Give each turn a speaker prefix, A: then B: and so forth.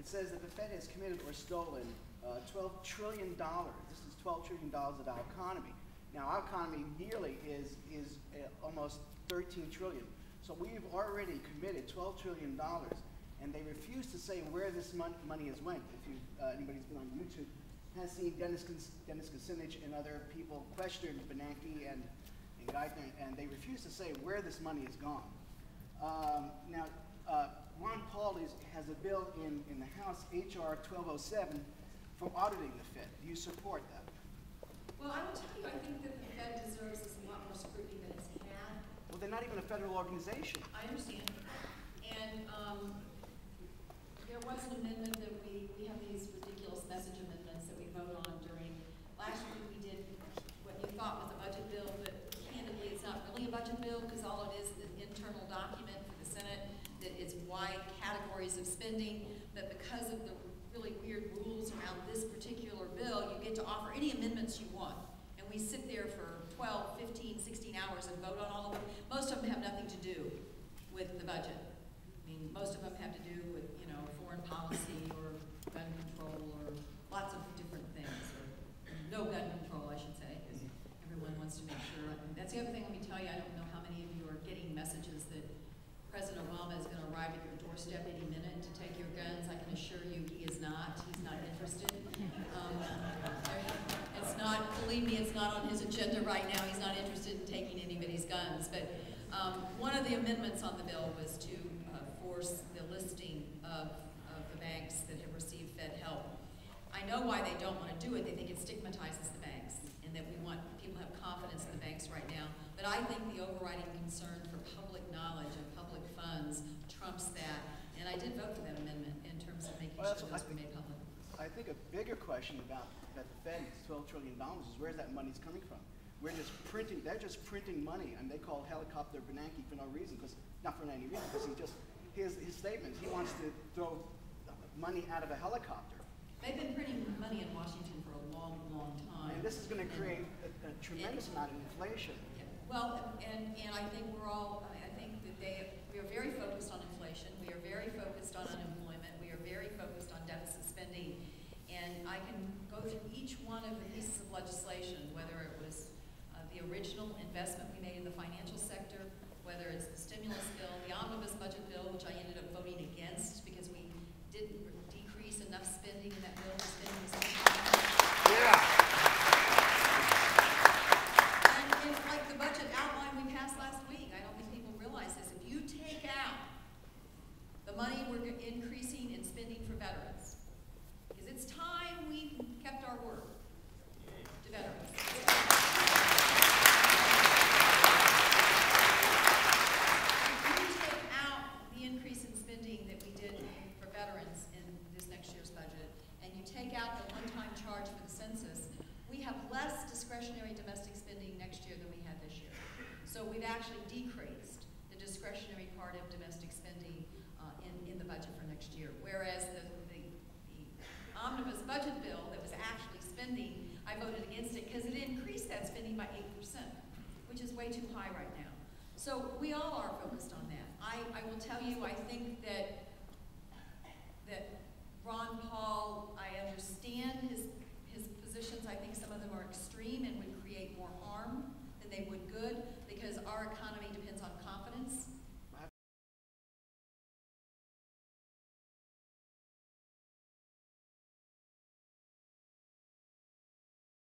A: it says that the Fed has committed or stolen $12 trillion. This is $12 trillion of our economy. Now, our economy yearly is almost 13 trillion. So we've already committed $12 trillion, and they refuse to say where this money has went. If anybody's been on YouTube, has seen Dennis Kucinich and other people question Bernanke and Geithner, and they refuse to say where this money has gone. Now, Ron Paul has a bill in the House, H.R. 1207, for auditing the Fed. Do you support that?
B: Well, I will tell you, I think that the Fed deserves a lot more scrutiny than it's had.
A: Well, they're not even a federal organization.
B: I understand. And there was an amendment that we have these ridiculous message amendments that we vote on during, last week we did what you thought was a budget bill, but candidly it's not really a budget bill because all it is an internal document for the Senate that is wide categories of spending, but because of the really weird rules around this particular bill, you get to offer any amendments you want. And we sit there for 12, 15, 16 hours and vote on all of them. Most of them have nothing to do with the budget. I mean, most of them have to do with, you know, foreign policy or gun control or lots of different things, or no gun control, I should say, because everyone wants to make sure. And that's the other thing, let me tell you, I don't know how many of you are getting messages that President Obama is going to arrive at your doorstep any minute to take your guns. I can assure you he is not. He's not interested. It's not, believe me, it's not on his agenda right now. He's not interested in taking anybody's guns. But one of the amendments on the bill was to force the listing of the banks that have received Fed help. I know why they don't want to do it. They think it stigmatizes the banks and that we want people to have confidence in the banks right now. But I think the overriding concern for public knowledge and public funds trumps that. And I did vote for that amendment in terms of making sure those were made public.
A: I think a bigger question about that the Fed is $12 trillion is where's that money's coming from? They're just printing money, and they call helicopter Bernanke for no reason, not for any reason, because his statements, he wants to throw money out of a helicopter.
B: They've been printing money in Washington for a long, long time.
A: And this is going to create a tremendous amount of inflation.
B: Yeah. Well, and I think we're all, I think that we are very focused on inflation. We are very focused on unemployment. We are very focused on deficit spending. And I can go through each one of the pieces of legislation, whether it was the original investment we made in the financial sector, whether it's the stimulus bill, the omnibus budget bill, which I ended up voting against because we didn't decrease enough spending in that bill. The spending was too high. And like the budget outline we passed last week, I don't think people realize this. If you take out the money we're increasing in spending for veterans, because it's time we kept our word to veterans. Take out the one-time charge for the census, we have less discretionary domestic spending next year than we had this year. So we've actually decreased the discretionary part of domestic spending in the budget for next year. Whereas the omnibus budget bill that was actually spending, I voted against it because it increased that spending by 8%, which is way too high right now. So we all are focused on that. I will tell you, I think that Ron Paul, I understand his positions. I think some of them are extreme and would create more harm than they would good.